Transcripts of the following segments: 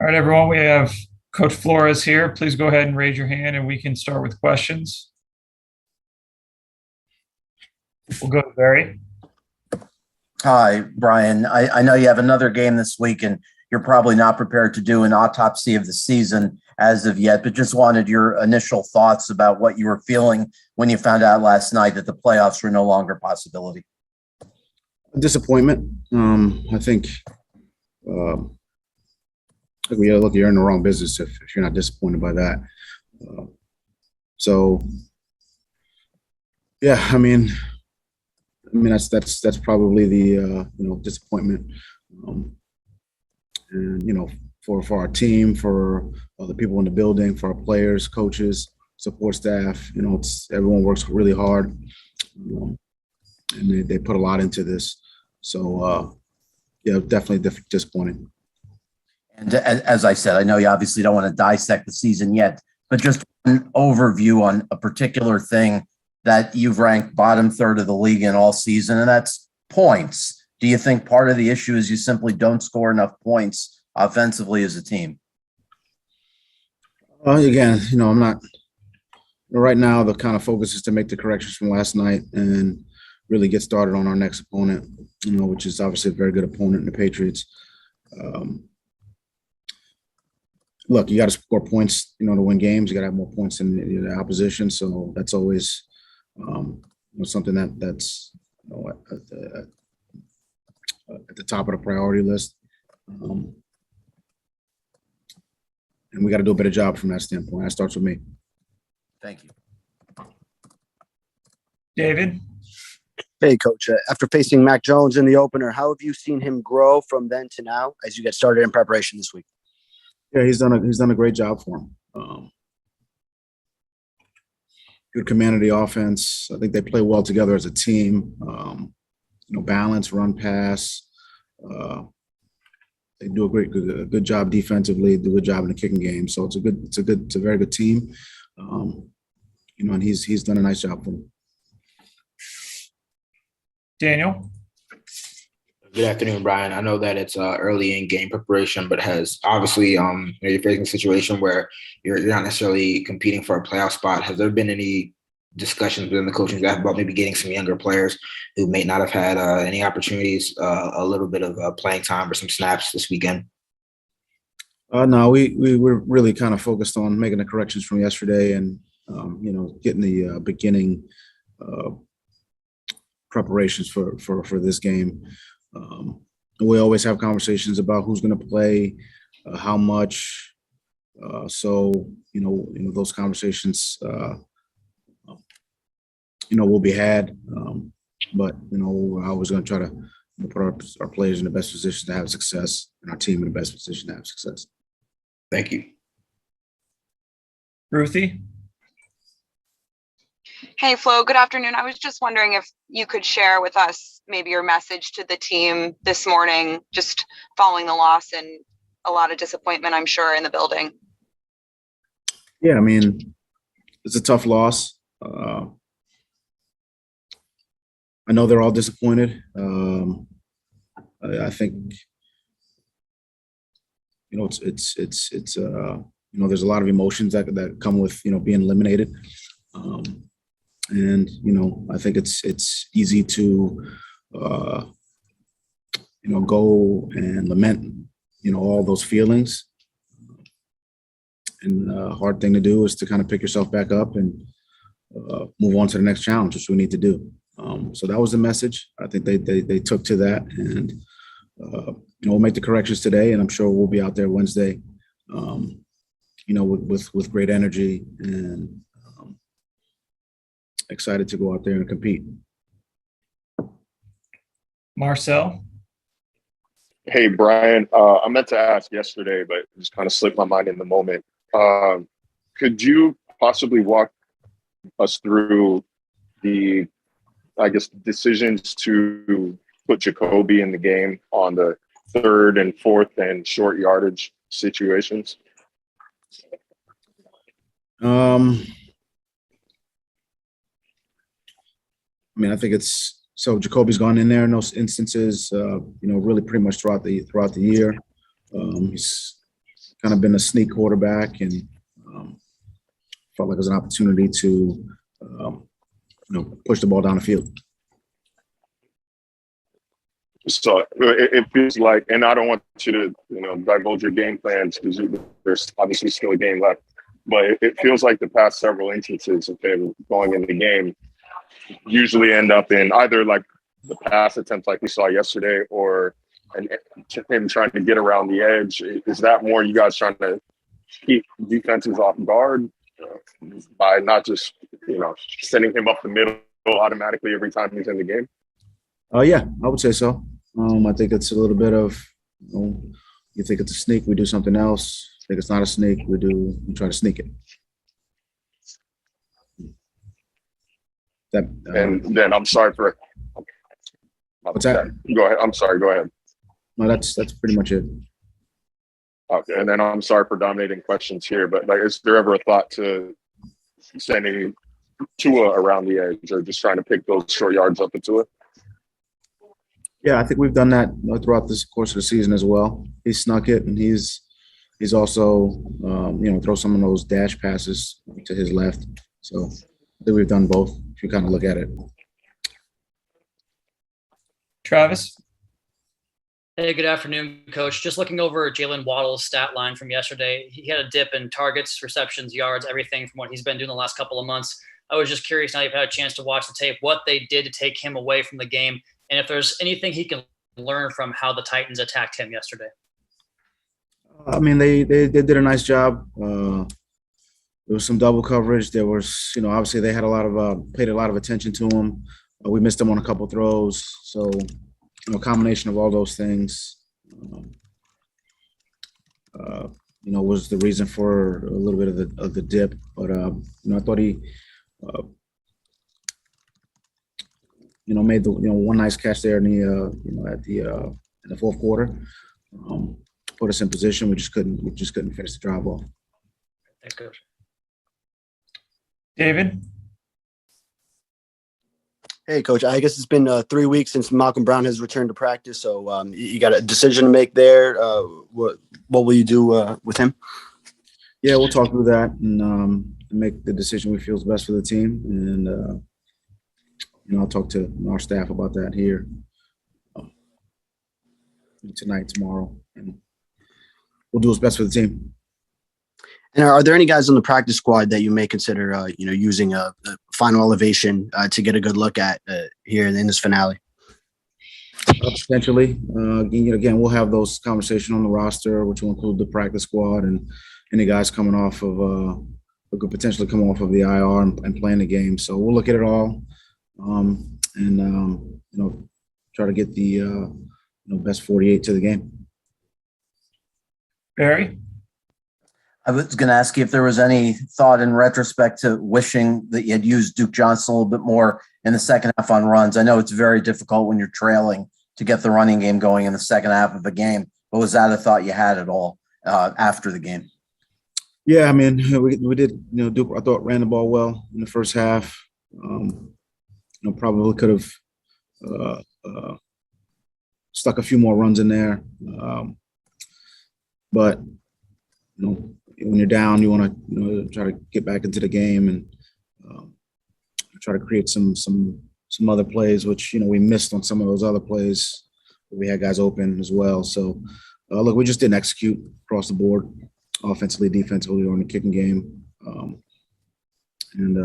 All right, everyone, we have Coach Flores here. Please go ahead and raise your hand and we can start with questions. We'll go to Barry. Hi, Brian. I know you have another game this week and you're probably not prepared to do an autopsy of the season as of yet, but just wanted your initial thoughts about what you were feeling when you found out last night that the playoffs were no longer a possibility. Disappointment. I think look, you're in the wrong business if you're not disappointed by that. Yeah, I mean that's probably the disappointment, and for our team, for the people in the building, for our players, coaches, support staff. It's everyone works really hard, and they put a lot into this. So yeah, definitely disappointing. And as I said, I know you obviously don't want to dissect the season yet, but just an overview on a particular thing that you've ranked bottom third of the league in all season, and that's points. Do you think part of the issue is you simply don't score enough points offensively as a team? Again, I'm not right now. The kind of focus is to make the corrections from last night and really get started on our next opponent, which is obviously a very good opponent in the Patriots. Look, you got to score points, to win games. You got to have more points than the opposition. So that's always something that's at the top of the priority list. And we got to do a better job from that standpoint. That starts with me. Thank you. David? Hey, Coach. After facing Mac Jones in the opener, how have you seen him grow from then to now as you get started in preparation this week? Yeah, he's done a great job for him. Good command of the offense. I think they play well together as a team. Balance, run, pass. They do a good job defensively. Do a good job in the kicking game. So it's a very good team. And he's done a nice job for them. Daniel? Good afternoon, Brian. I know that it's early in game preparation, but has obviously you're facing a situation where you're not necessarily competing for a playoff spot. Has there been any discussions within the coaching staff about maybe getting some younger players who may not have had any opportunities, a little bit of playing time or some snaps this weekend? No, we were really kind of focused on making the corrections from yesterday and getting the beginning preparations for this game. We always have conversations about who's going to play, how much. So those conversations, will be had. But we're always going to try to put our players in the best position to have success, and our team in the best position to have success. Thank you. Ruthie? Hey, Flo, good afternoon. I was just wondering if you could share with us maybe your message to the team this morning, just following the loss and a lot of disappointment, I'm sure, in the building. Yeah, I mean, it's a tough loss. I know they're all disappointed. I think, it's there's a lot of emotions that come with, being eliminated. And I think it's easy to go and lament all those feelings, and the hard thing to do is to kind of pick yourself back up and move on to the next challenge, which we need to do. So that was the message. I think they took to that, and we'll make the corrections today, and I'm sure we'll be out there Wednesday with great energy and excited to go out there and compete. Marcel? Hey, Brian. I meant to ask yesterday, but it just kind of slipped my mind in the moment. Could you possibly walk us through the, decisions to put Jacoby in the game on the third and fourth and short yardage situations? I think so Jacoby's gone in there in those instances, really pretty much throughout the year. He's kind of been a sneak quarterback, and felt like it was an opportunity to push the ball down the field. So it feels like, and I don't want you to, divulge your game plans because there's obviously still a game left, but it feels like the past several instances of him going in the game usually end up in either like the pass attempt like we saw yesterday or him trying to get around the edge. Is that more you guys trying to keep defenses off guard by not just, sending him up the middle automatically every time he's in the game? Yeah, I would say so. I think it's a little bit of, you think it's a sneak, we do something else. Think it's not a sneak, we try to sneak it. And then I'm sorry for. What's that? Go ahead. I'm sorry. Go ahead. No, that's pretty much it. Okay, and then I'm sorry for dominating questions here, but is there ever a thought to sending Tua around the edge or just trying to pick those short yards up into it? Yeah, I think we've done that throughout this course of the season as well. He snuck it, and he's also throw some of those dash passes to his left. So I think we've done both if you kind of look at it. Travis? Hey, good afternoon, Coach. Just looking over Jaylen Waddle's stat line from yesterday, he had a dip in targets, receptions, yards, everything from what he's been doing the last couple of months. I was just curious, now you've had a chance to watch the tape, what they did to take him away from the game, and if there's anything he can learn from how the Titans attacked him yesterday. I mean, they did a nice job. There was some double coverage. There was, obviously they had paid a lot of attention to him. We missed him on a couple throws. So, a combination of all those things, was the reason for a little bit of the dip. But, I thought he, made the one nice catch there in the fourth quarter. Put us in position. We just couldn't finish the drive off. Thanks, Coach. David? Hey, Coach. I guess it's been 3 weeks since Malcolm Brown has returned to practice, so you got a decision to make there. What will you do with him? Yeah, we'll talk through that and make the decision we feel is best for the team. And I'll talk to our staff about that here tonight, tomorrow, and we'll do what's best for the team. And are there any guys on the practice squad that you may consider, using a final elevation to get a good look at here in this finale? Potentially. Again, we'll have those conversations on the roster, which will include the practice squad and any guys coming off of who could potentially come off of the IR and play in the game. So we'll look at it all and try to get the best 48 to the game. Barry? I was going to ask you if there was any thought in retrospect to wishing that you had used Duke Johnson a little bit more in the second half on runs. I know it's very difficult when you're trailing to get the running game going in the second half of a game, but was that a thought you had at all after the game? Yeah, I mean, we did, Duke, I thought, ran the ball well in the first half. Probably could have stuck a few more runs in there. But, when you're down, you want to try to get back into the game and try to create some other plays, which we missed on some of those other plays. We had guys open as well. So look, we just didn't execute across the board, offensively, defensively, or in the kicking game, and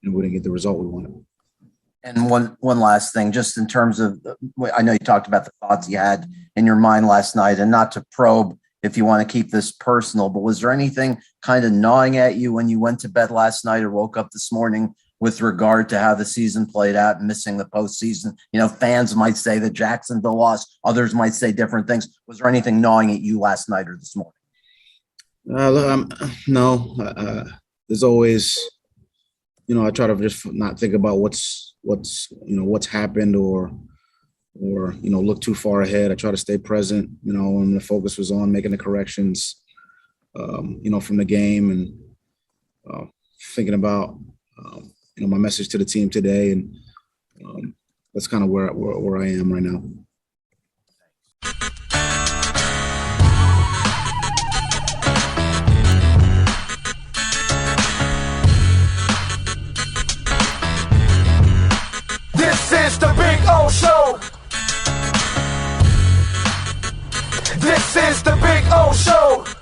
we didn't get the result we wanted. And one last thing, just in terms of, I know you talked about the thoughts you had in your mind last night, and not to probe if you want to keep this personal, but was there anything kind of gnawing at you when you went to bed last night or woke up this morning with regard to how the season played out and missing the postseason? Fans might say that Jacksonville lost. Others might say different things. Was there anything gnawing at you last night or this morning? No. There's always, I try to just not think about what's happened or look too far ahead. I try to stay present, and the focus was on making the corrections, from the game and thinking about, my message to the team today. And that's kind of where I am right now. This is the Big O Show.